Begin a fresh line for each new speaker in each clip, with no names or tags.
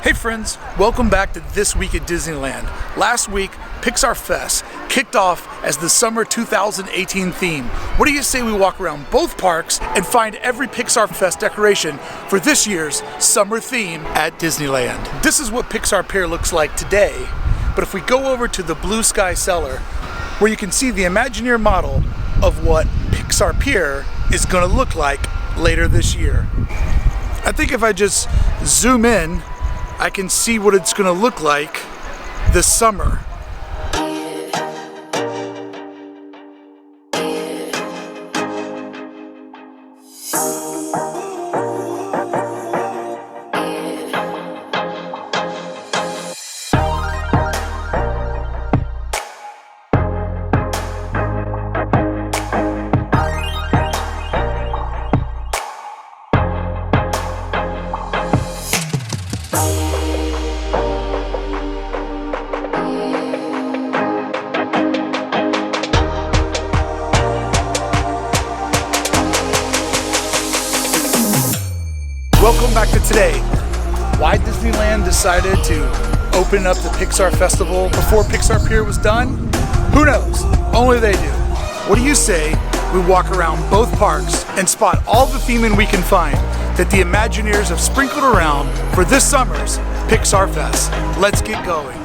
Hey friends, welcome back to This Week at Disneyland. Last week, Pixar Fest kicked off as the summer 2018 theme. What do you say we walk around both parks and find every Pixar Fest decoration for this year's summer theme at Disneyland? This is what Pixar Pier looks like today, but if we go over to the blue Sky Cellar, where you can see the Imagineer model of what Pixar Pier is going to look like later this year. I think if I just zoom in, I can see what it's going to look like this summer. Welcome back to today. Why Disneyland decided to open up the Pixar Festival before Pixar Pier was done? Who knows? Only they do. What do you say we walk around both parks and spot all the theming we can find that the Imagineers have sprinkled around for this summer's Pixar Fest? Let's get going.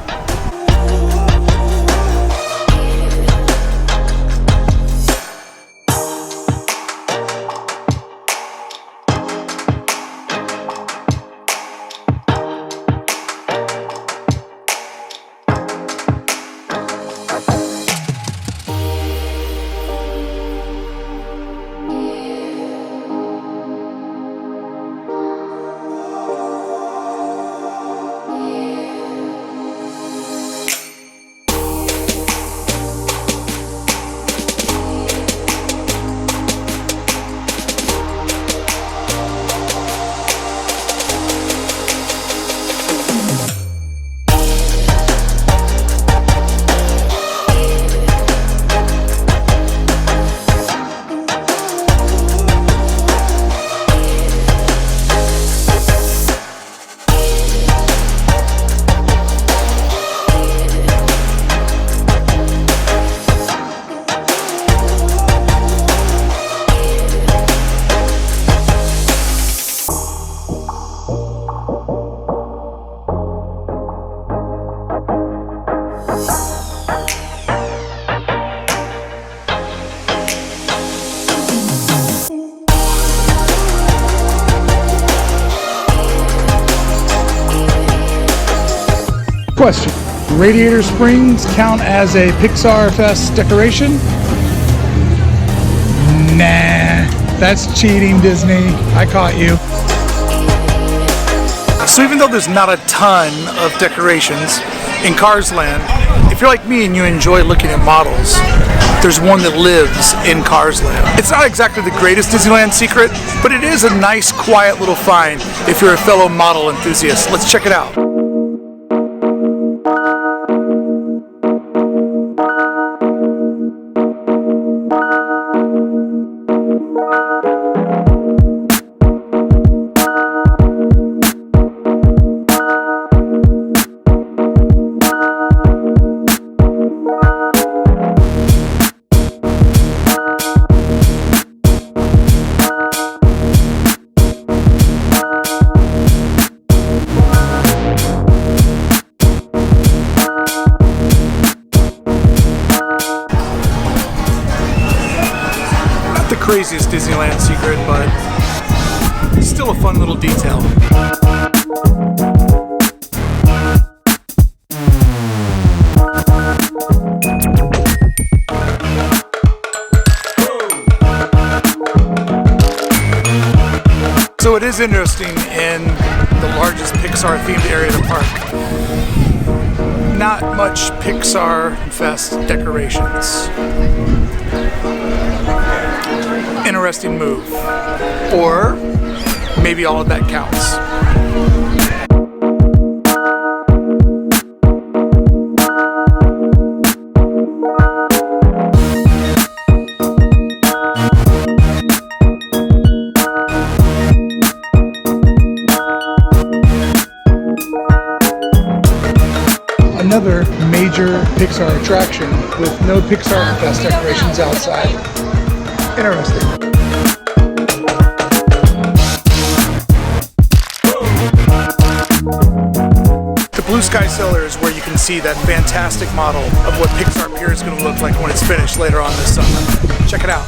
Question: Radiator Springs count as a Pixar Fest decoration? Nah, that's cheating, Disney. I caught you.
So even though there's not a ton of decorations in Cars Land, if you're like me and you enjoy looking at models, there's one that lives in Cars Land. It's not exactly the greatest Disneyland secret, but it is a nice, quiet little find if you're a fellow model enthusiast. Let's check it out. Craziest Disneyland secret, but still a fun little detail. So it is interesting in the largest Pixar themed area of the park. Not much Pixar Fest decorations. Interesting move. Or maybe all of that counts.
another major Pixar attraction with no Pixar Fest decorations outside. Interesting. The Blue Sky Cellar is where you can see that fantastic model of what Pixar Pier is going to look like when it's finished later on this summer. Check it out.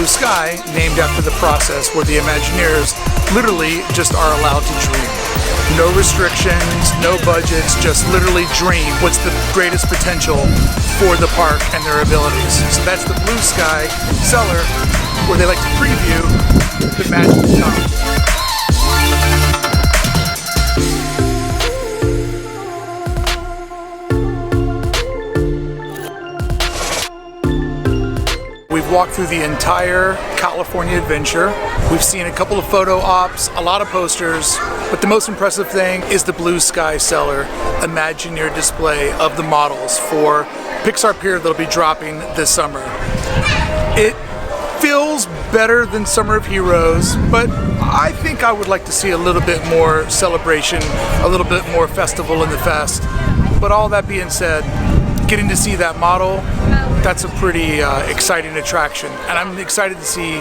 Sky, named after the process where the Imagineers literally just are allowed to dream. No restrictions, no budgets, just literally dream what's the greatest potential for the park and their abilities. So that's the Blue Sky Cellar, where they like to preview the magic to come. We've walked through the entire California adventure. We've seen a couple of photo ops, a lot of posters, but the most impressive thing is the Blue Sky Cellar Imagineer display of the models for Pixar Pier that'll be dropping this summer. It feels better than Summer of Heroes, but I think I would like to see a little bit more celebration, a little bit more festival in the fest. But all that being said, getting to see that model, that's a pretty exciting attraction. And I'm excited to see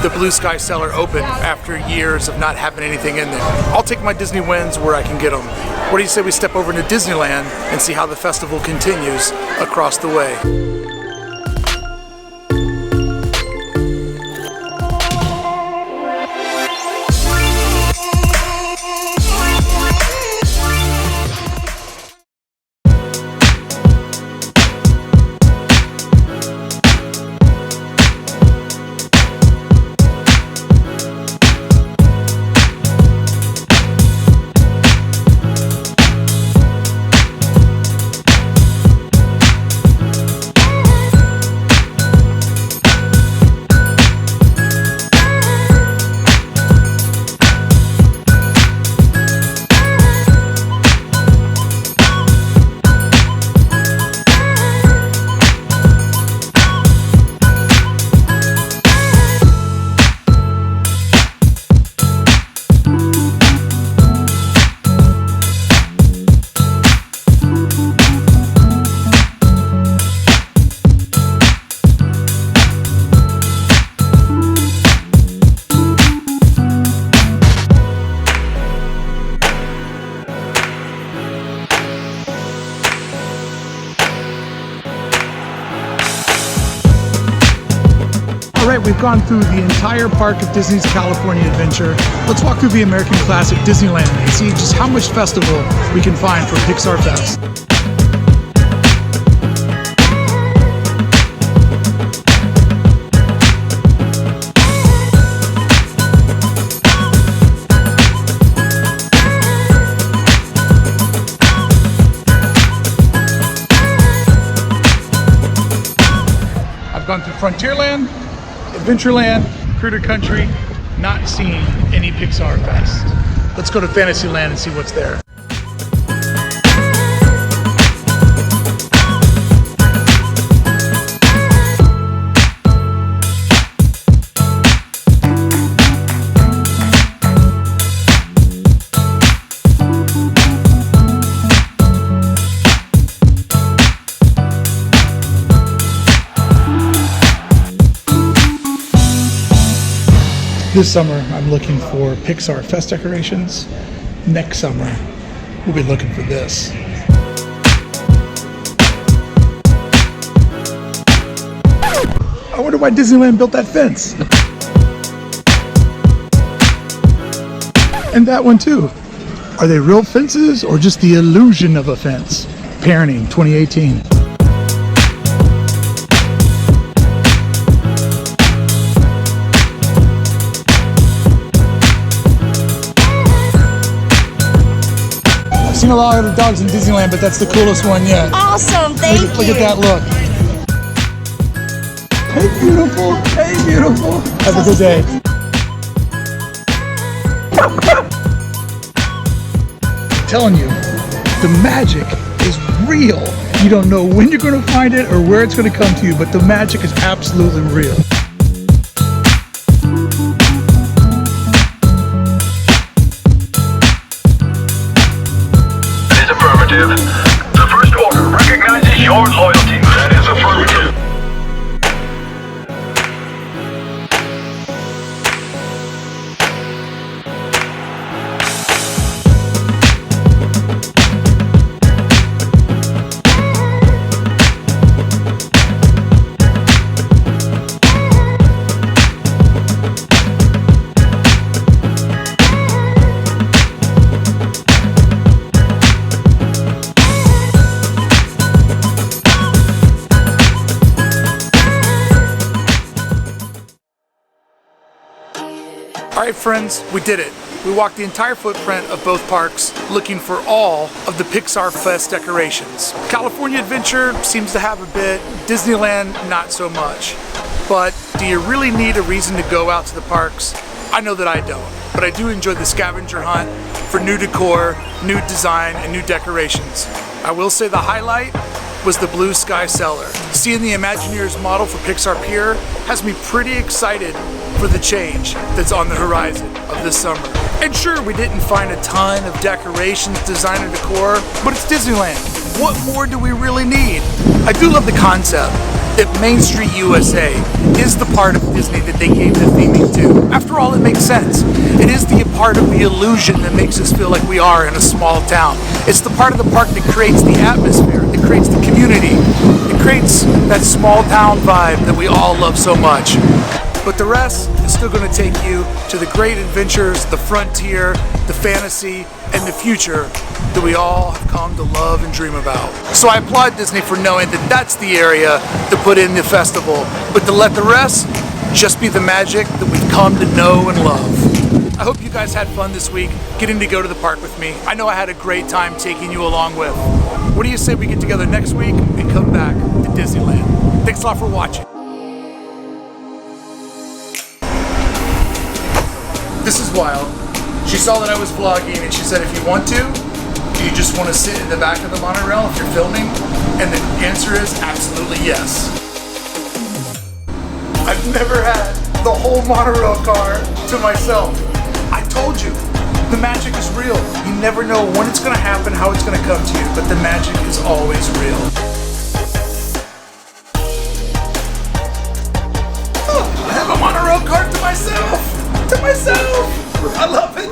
the Blue Sky Cellar open after years of not having anything in there. I'll take my Disney wins where I can get them. What do you say we step over to Disneyland and see how the festival continues across the way? Alright, we've gone through the entire park of Disney's California Adventure. Let's walk through the American Classic Disneyland and see just how much festival we can find for Pixar Fest. I've gone through Frontierland, Adventureland, Critter Country, not seen any Pixar Fest. Let's go to Fantasyland and see what's there.
This summer, I'm looking for Pixar Fest decorations. Next summer, we'll be looking for this. I wonder why Disneyland built that fence. And that one too. Are they real fences or just the illusion of a fence? Parenting 2018. I've seen a lot of the dogs in Disneyland, but that's the coolest one yet.
Awesome, thank you.
Look at that look. Hey beautiful, hey beautiful. Have a good day. I'm telling you, the magic is real. You don't know when you're going to find it or where it's going to come to you, but the magic is absolutely real.
That is affirmative. The first order recognizes your loyalty. That is affirmative.
Alright friends, we did it. We walked the entire footprint of both parks looking for all of the Pixar Fest decorations. California Adventure seems to have a bit, Disneyland not so much. But do you really need a reason to go out to the parks? I know that I don't, but I do enjoy the scavenger hunt for new decor, new design, and new decorations. I will say the highlight was the blue Sky Cellar. Seeing the Imagineers model for Pixar Pier has me pretty excited for the change that's on the horizon of this summer. And sure, we didn't find a ton of decorations, design, and decor, but it's Disneyland. What more do we really need? I do love the concept that Main Street USA is the part of Disney that they gave the theming to. After all, it makes sense. It is the part of the illusion that makes us feel like we are in a small town. It's the part of the park that creates the atmosphere, that creates the community. It creates that small town vibe that we all love so much. But the rest is still going to take you to the great adventures, the frontier, the fantasy, and the future that we all have come to love and dream about. So I applaud Disney for knowing that that's the area to put in the festival, but to let the rest just be the magic that we've come to know and love. I hope you guys had fun this week getting to go to the park with me. I know I had a great time taking you along with. What do you say we get together next week and come back to Disneyland? Thanks a lot for watching. This is wild. She saw that I was vlogging and she said, if you want to, do you just want to sit in the back of the monorail if you're filming? And the answer is absolutely yes. I've never had the whole monorail car to myself. I told you, the magic is real. You never know when it's going to happen, how it's going to come to you, but the magic is always real. Oh, I have a monorail car to myself! To myself! I love it!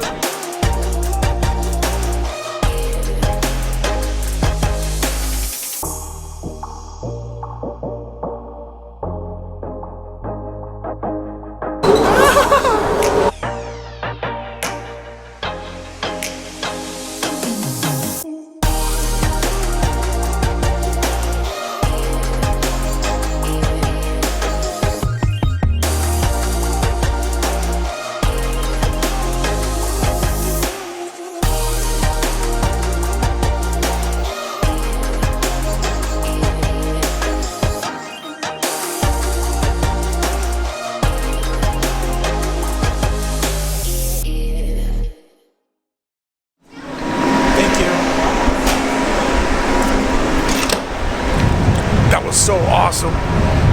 So awesome.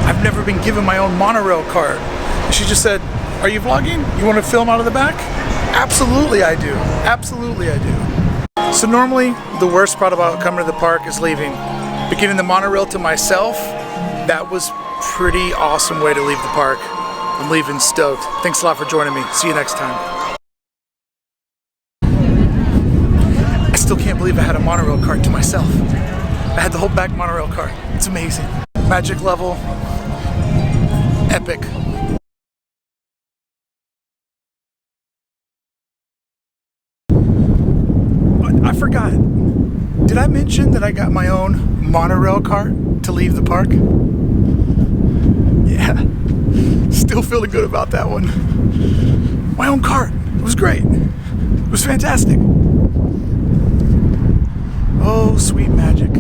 I've never been given my own monorail card. And she just said, are you vlogging? You want to film out of the back? Absolutely I do. Absolutely I do. So normally the worst part about coming to the park is leaving. But getting the monorail to myself, that was pretty awesome way to leave the park. I'm leaving stoked. Thanks a lot for joining me. See you next time. I still can't believe I had a monorail cart to myself. I had the whole back monorail cart. It's amazing. Magic level. Epic. I forgot. Did I mention that I got my own monorail cart to leave the park? Yeah. Still feeling good about that one. My own cart. It was great. It was fantastic. Oh, sweet magic.